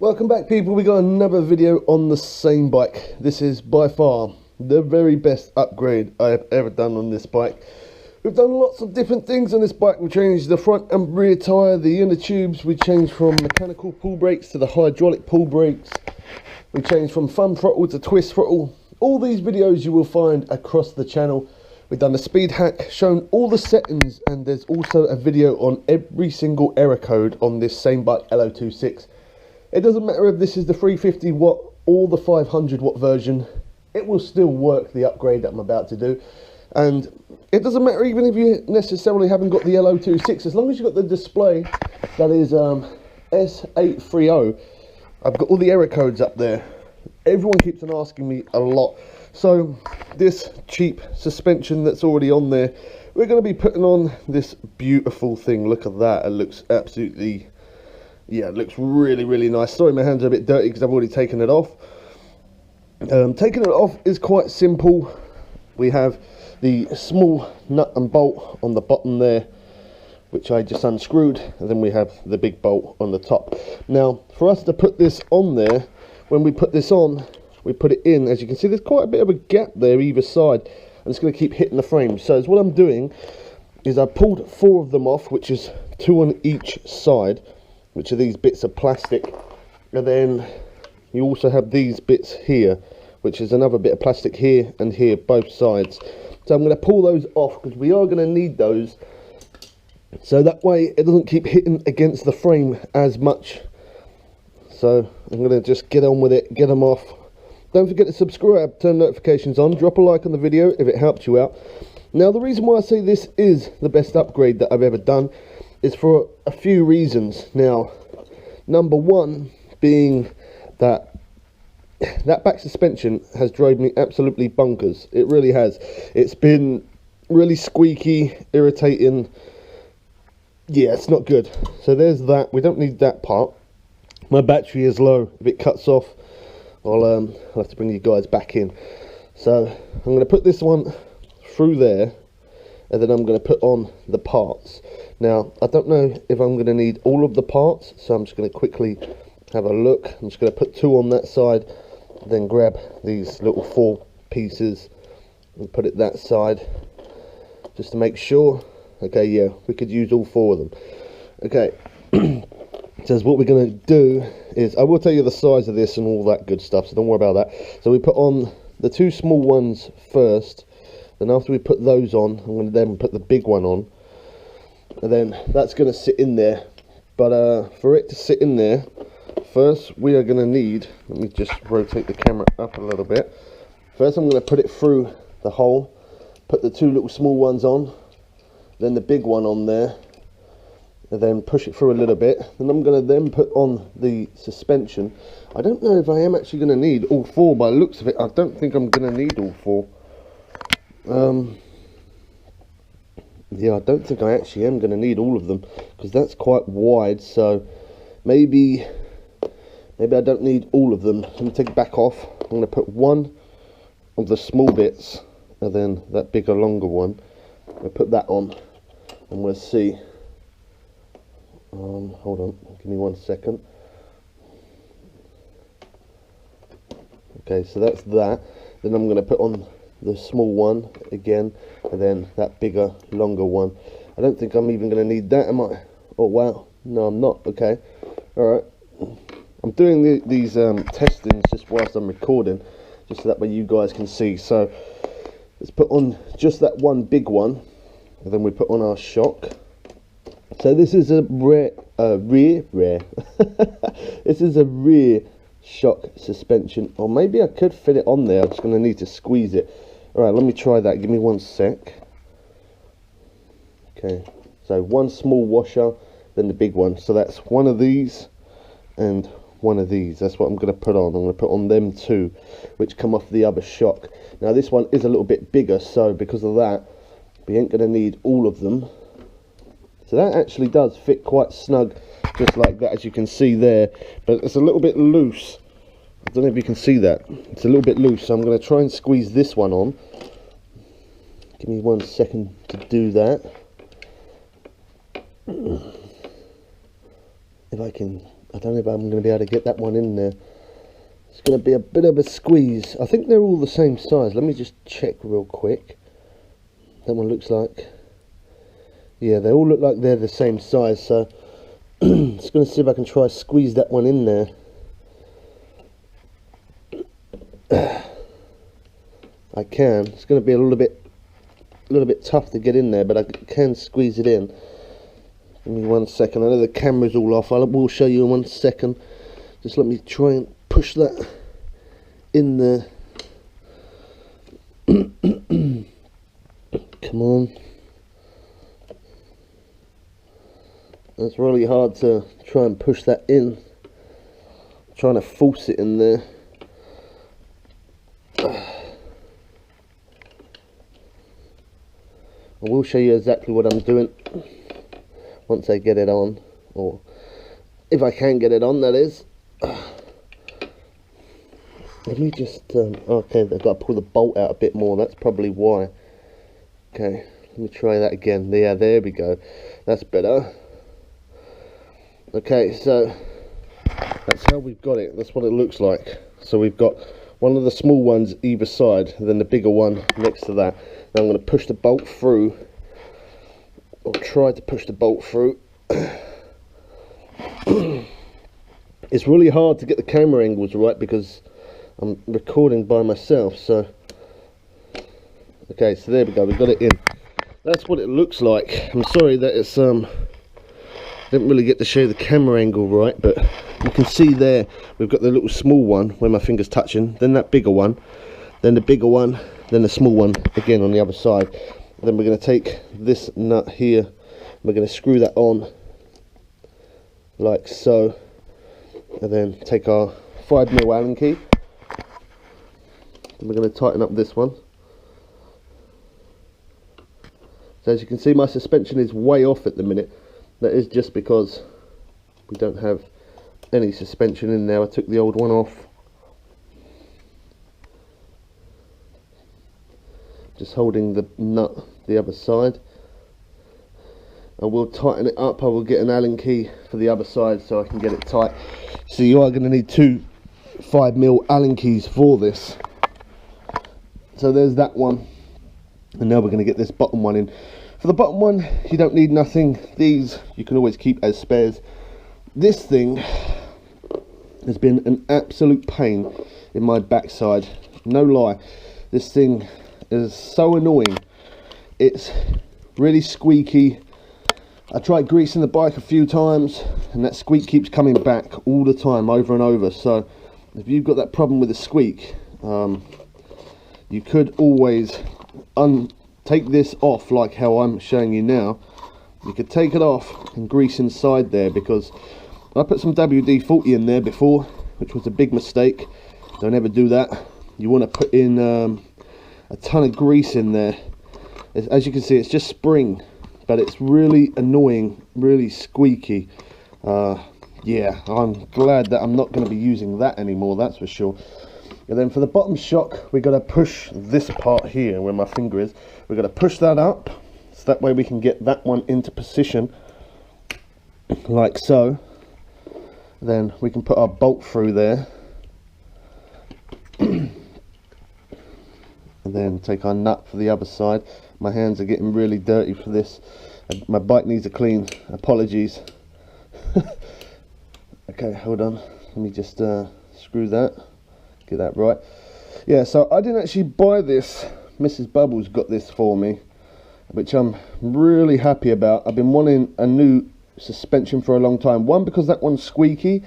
Welcome back, people. We got another video on the same bike. This is by far the very best upgrade I have ever done on this bike. We've done lots of different things on this bike. We changed the front and rear tyre, the inner tubes. We changed from mechanical pull brakes to the hydraulic pull brakes. We changed from thumb throttle to twist throttle. All these videos you will find across the channel. We've done the speed hack, shown all the settings, and there's also a video on every single error code on this Samebike lo26. It doesn't matter if this is the 350 watt or the 500 watt version, it will still work, the upgrade that I'm about to do. And it doesn't matter even if you necessarily haven't got the lo26, as long as you've got the display that is S830. I've got all the error codes up there. Everyone keeps on asking me a lot. So this cheap suspension that's already on there, we're going to be putting on this beautiful thing. Look at that, it looks absolutely... yeah, it looks really nice. Sorry, my hands are a bit dirty because I've already taken it off. Taking it off is quite simple. We have the small nut and bolt on the bottom there, which I just unscrewed, and then we have the big bolt on the top. Now, for us to put this on there, when we put this on, we put it in. As you can see, there's quite a bit of a gap there either side, and it's going to keep hitting the frame. So what I'm doing is I pulled 4 of them off, which is 2 on each side, which are these bits of plastic, and then you also have these bits here, which is another bit of plastic here and here, both sides. So I'm going to pull those off because we are going to need those, so that way it doesn't keep hitting against the frame as much. So I'm going to just get on with it, get them off. Don't forget to subscribe, turn notifications on, drop a like on the video if it helped you out. Now, the reason why I say this is the best upgrade that I've ever done is for a few reasons. Now, number one being that back suspension has drove me absolutely bonkers. It really has. It's been really squeaky, irritating. Yeah, it's not good. So there's that. We don't need that part. My battery is low. If it cuts off, I'll have to bring you guys back in. So I'm going to put this one through there, and then I'm going to put on the parts. Now, I don't know if I'm going to need all of the parts, so I'm just going to quickly have a look. I'm just going to put 2 on that side, then grab these little 4 pieces and put it that side, just to make sure. Okay, yeah, we could use all 4 of them. Okay, so what we're going to do is, I will tell you the size of this and all that good stuff, so don't worry about that. So we put on the 2 small ones first, then after we put those on, I'm going to then put the big one on, and then that's going to sit in there. But for it to sit in there, first we are going to need, let me just rotate the camera up a little bit. First I'm going to put it through the hole, put the 2 little small ones on, then the big one on there, and then push it through a little bit. Then I'm going to then put on the suspension. I don't know if I am actually going to need all 4. By the looks of it, I don't think I'm going to need all 4. Yeah, I don't think I actually am going to need all of them, because that's quite wide. So maybe I don't need all of them. Let me take it back off. I'm going to put 1 of the small bits, and then that bigger, longer one. I'll put that on, and we'll see. Hold on, give me 1 second. Okay, so that's that. Then I'm going to put on the small one again, and then that bigger, longer one. I don't think I'm even going to need that, am I? Oh wow, no I'm not. Okay, alright. I'm doing these testings just whilst I'm recording, just so that way you guys can see. So let's put on just that one big one, and then we put on our shock. So this is a rear this is a rear shock suspension, or maybe I could fit it on there. I'm just going to need to squeeze it. Alright, let me try that, give me 1 sec. Okay, so 1 small washer, then the big one. So that's 1 of these and 1 of these. That's what I'm going to put on. I'm going to put on them 2, which come off the other shock. Now this one is a little bit bigger, so because of that, we ain't going to need all of them. So that actually does fit quite snug, just like that, as you can see there. But it's a little bit loose. I don't know if you can see that. It's a little bit loose, so I'm going to try and squeeze this one on. Give me 1 second to do that. If I can I don't know if I'm going to be able to get that one in there. It's going to be a bit of a squeeze. I think they're all the same size. Let me just check real quick. That one looks like... Yeah, they all look like they're the same size, so... Just going to see if I can try squeeze that one in there. I can. It's going to be a little bit tough to get in there, but I can squeeze it in. Give me 1 second. I know the camera's all off. I will show you in 1 second. Just let me try and push that in there. Come on. It's really hard to try and push that in. I'm trying to force it in there. I will show you exactly what I'm doing once I get it on, or if I can get it on, that is. Let me just, okay, I've got to pull the bolt out a bit more, that's probably why. Okay, let me try that again. Yeah, there we go. That's better. Okay, so that's how we've got it. That's what it looks like. So we've got one of the small ones either side, and then the bigger one next to that. Now I'm going to push the bolt through, or try to push the bolt through. It's really hard to get the camera angles right because I'm recording by myself, so okay, so there we go, we've got it in. That's what it looks like. I'm sorry that it's didn't really get to show the camera angle right, but you can see there we've got the little small one where my finger's touching, then that bigger one, then the bigger one, then the small one again on the other side. Then we're going to take this nut here, we're going to screw that on like so, and then take our 5mm Allen key. We're going to tighten up this one. So as you can see, my suspension is way off at the minute. That is just because we don't have any suspension in there. I took the old one off. Just holding the nut the other side. I will tighten it up. I will get an Allen key for the other side so I can get it tight. So you are going to need 2 5mm Allen keys for this. So there's that one, and now we're going to get this bottom one in. For the bottom one, you don't need nothing. These you can always keep as spares. This thing has been an absolute pain in my backside, no lie. This thing is so annoying. It's really squeaky. I tried greasing the bike a few times and that squeak keeps coming back all the time, over and over. So if you've got that problem with the squeak, you could always take this off like how I'm showing you now. You could take it off and grease inside there, because I put some WD-40 in there before, which was a big mistake. Don't ever do that. You want to put in a ton of grease in there. As you can see, it's just spring, but it's really annoying, really squeaky. Yeah, I'm glad that I'm not going to be using that anymore, that's for sure. And then for the bottom shock, we've got to push this part here where my finger is. We've got to push that up, so that way we can get that one into position, like so. Then we can put our bolt through there. And then take our nut for the other side. My hands are getting really dirty for this. My bike needs a clean. Apologies. Okay, hold on. Let me just screw that. Get that right. Yeah, so I didn't actually buy this. Mrs. Bubbles got this for me, which I'm really happy about. I've been wanting a new suspension for a long time. One, because that one's squeaky,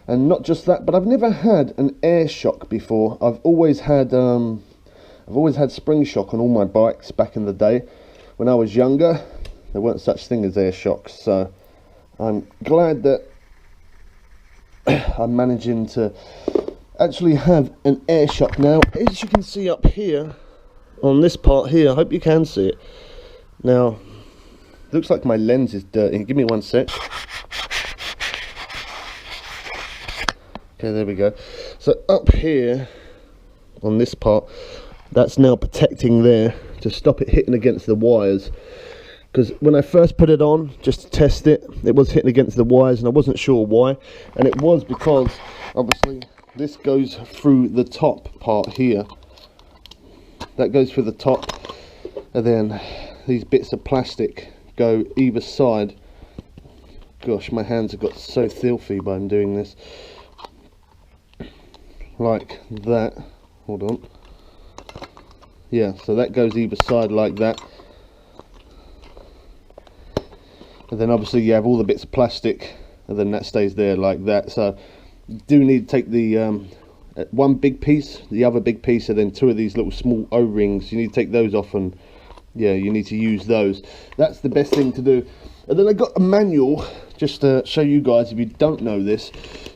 and not just that, but I've never had an air shock before. I've always had spring shock on all my bikes back in the day. When I was younger, there weren't such thing as air shocks, so I'm glad that I'm managing to actually have an air shock now. As you can see up here on this part here, I hope you can see it now. Looks like my lens is dirty. Give me 1 sec. Okay, there we go. So up here on this part, that's now protecting there to stop it hitting against the wires, because when I first put it on just to test it, it was hitting against the wires and I wasn't sure why, and it was because obviously this goes through the top part here, that goes through the top, and then these bits of plastic go either side. Gosh, my hands have got so filthy by doing this, like that. Hold on. Yeah, so that goes either side like that, and then obviously you have all the bits of plastic, and then that stays there like that. So you do need to take the one big piece, the other big piece, and then two of these little small O-rings. You need to take those off, and yeah, you need to use those. That's the best thing to do. And then I got a manual just to show you guys if you don't know this.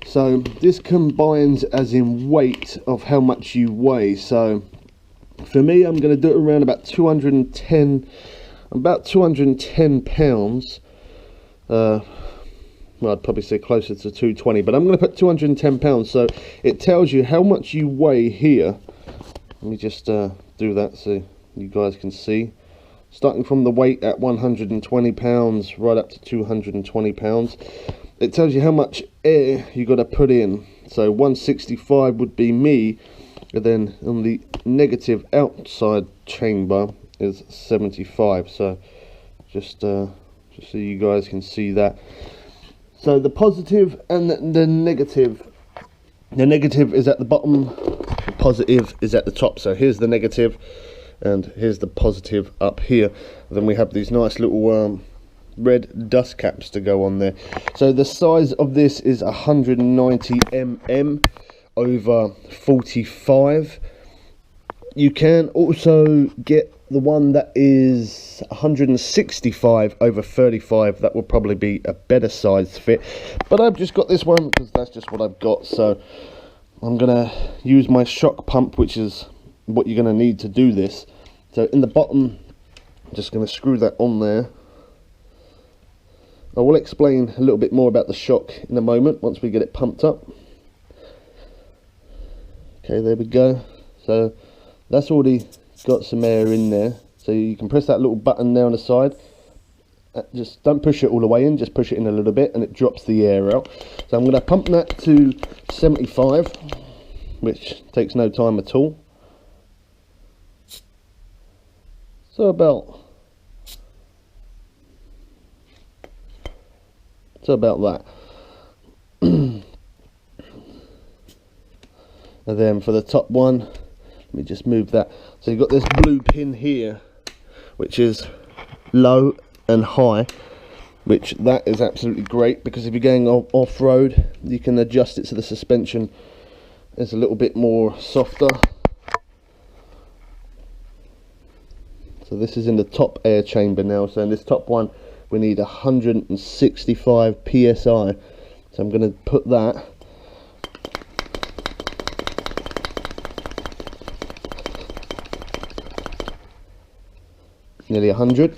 So this combines as in weight of how much you weigh. So for me, I'm going to do it around about 210 pounds. Well, I'd probably say closer to 220, but I'm going to put 210 pounds. So it tells you how much you weigh here. Let me just do that so you guys can see. Starting from the weight at 120 pounds right up to 220 pounds. It tells you how much air you got to put in. So 165 would be me, and then on the negative outside chamber is 75. So just so you guys can see that. So the positive and the negative. The negative is at the bottom, the positive is at the top. So here's the negative, and here's the positive up here. And then we have these nice little red dust caps to go on there. So the size of this is 190 mm over 45. You can also get the one that is 165 over 35. That will probably be a better size fit, but I've just got this one because that's just what I've got. So I'm gonna use my shock pump, which is what you're gonna need to do this. So in the bottom, I'm just gonna screw that on there. I will explain a little bit more about the shock in a moment once we get it pumped up. Okay, there we go. So that's already got some air in there, so you can press that little button there on the side. Just don't push it all the way in, just push it in a little bit and it drops the air out. So I'm going to pump that to 75, which takes no time at all. So about that. And then for the top one, let me just move that. So you've got this blue pin here, which is low and high, which that is absolutely great, because if you're going off-road, you can adjust it so the suspension is a little bit more softer. So this is in the top air chamber now. So in this top one, we need 165 psi. So I'm going to put that. Nearly 100.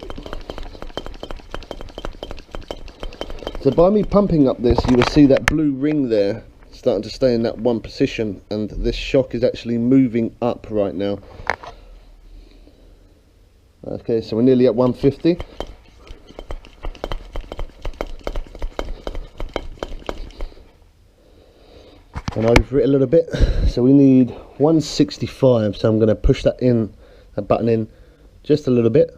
So by me pumping up this, you will see that blue ring there starting to stay in that one position, and this shock is actually moving up right now. Okay, so we're nearly at 150. And over it a little bit, so we need 165. So I'm going to push that button in just a little bit.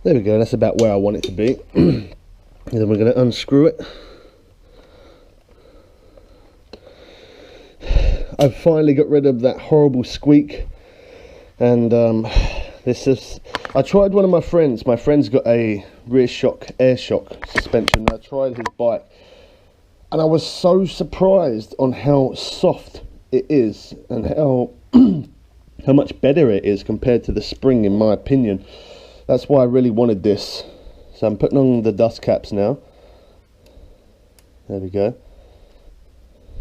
There we go, that's about where I want it to be. And then we're going to unscrew it. I've finally got rid of that horrible squeak, and this is, I tried one of my friends. My friend's got a rear shock, air shock suspension. I tried his bike, and I was so surprised on how soft it is, and how how much better it is compared to the spring, in my opinion. That's why I really wanted this. So I'm putting on the dust caps now. There we go.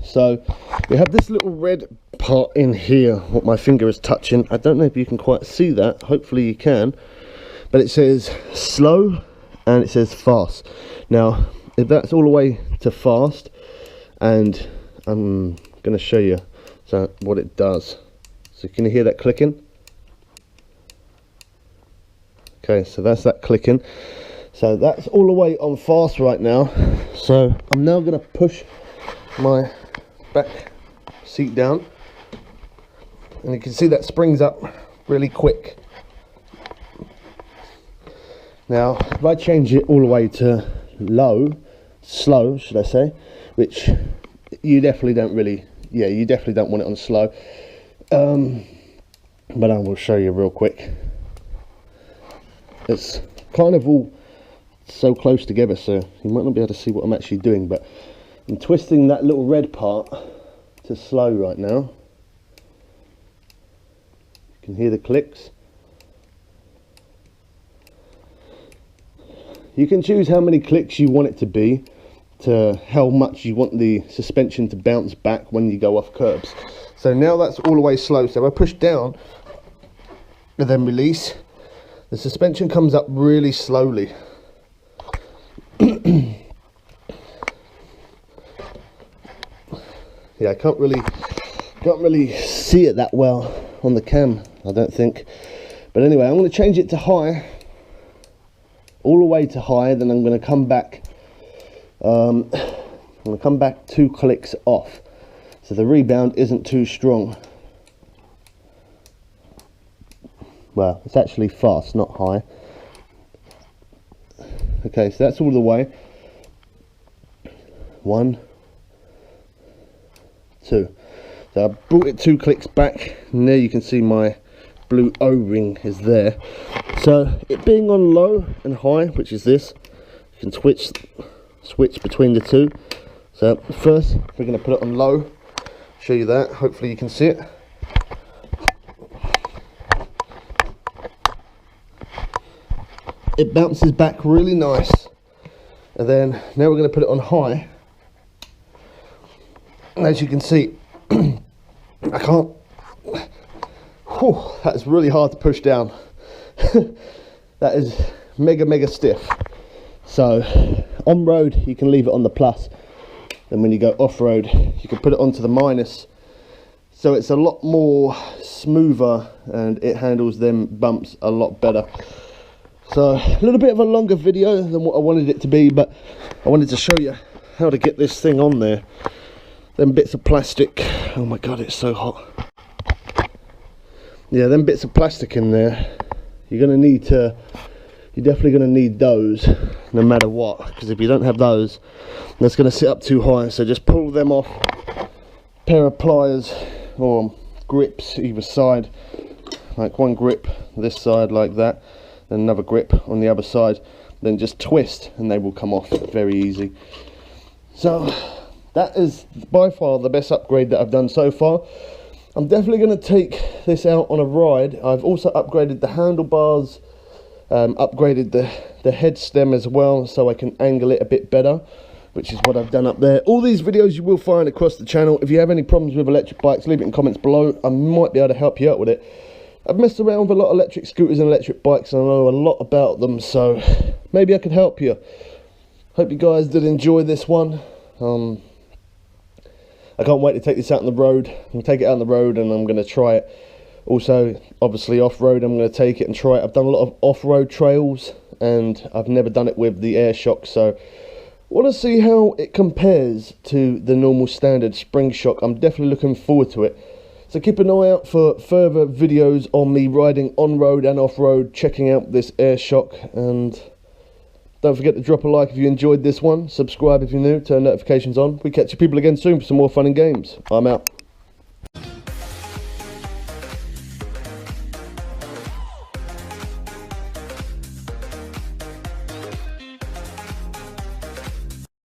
So we have this little red part in here, what my finger is touching. I don't know if you can quite see that. Hopefully you can. But it says slow and it says fast. Now, if that's all the way to fast, and I'm going to show you what it does. So can you hear that clicking? Okay, so that's that clicking. So that's all the way on fast right now. So I'm now going to push my back seat down, and you can see that springs up really quick. Now if I change it all the way to slow should I say, which you definitely don't really, yeah, you definitely don't want it on slow, but I will show you real quick. It's kind of all so close together, so you might not be able to see what I'm actually doing, but I'm twisting that little red part to slow right now. You can hear the clicks. You can choose how many clicks you want it to be, to how much you want the suspension to bounce back when you go off curbs. So now that's all the way slow, so if I push down and then release, the suspension comes up really slowly. Yeah, I can't really see it that well on the cam, I don't think. But anyway, I'm going to change it to high, all the way to high. Then I'm going to come back. I'm going to come back 2 clicks off, so the rebound isn't too strong. Well, it's actually fast, not high. Okay, so that's all the way. 1, 2. So I brought it 2 clicks back, and there you can see my blue O-ring is there. So it being on low and high, which is this, you can switch between the two. So first we're going to put it on low, show you that, hopefully you can see it. It bounces back really nice, and then now we're going to put it on high. And as you can see, I can't, that's really hard to push down. That is mega stiff. So on road you can leave it on the plus, and when you go off road you can put it onto the minus, so it's a lot more smoother and it handles them bumps a lot better. So a little bit of a longer video than what I wanted it to be, but I wanted to show you how to get this thing on there. Them bits of plastic, oh my god, it's so hot. Yeah, them bits of plastic in there, you're definitely going to need those no matter what, because if you don't have those, that's going to sit up too high. So just pull them off, pair of pliers or grips either side, like one grip this side like that, then another grip on the other side, then just twist and they will come off very easy. So that is by far the best upgrade that I've done so far. I'm definitely going to take this out on a ride. I've also upgraded the handlebars, upgraded the head stem as well, so I can angle it a bit better, which is what I've done up there. All these videos you will find across the channel. If you have any problems with electric bikes, leave it in comments below. I might be able to help you out with it. I've messed around with a lot of electric scooters and electric bikes, and I know a lot about them, so maybe I could help you. Hope you guys did enjoy this one. I can't wait to take this out on the road. I'm going to take it out on the road and I'm going to try it. Also, obviously off-road, I'm going to take it and try it. I've done a lot of off-road trails and I've never done it with the air shock, so I want to see how it compares to the normal standard spring shock. I'm definitely looking forward to it. So keep an eye out for further videos on me riding on-road and off-road, checking out this air shock, and don't forget to drop a like if you enjoyed this one, subscribe if you're new, turn notifications on. We catch you people again soon for some more fun and games. I'm out.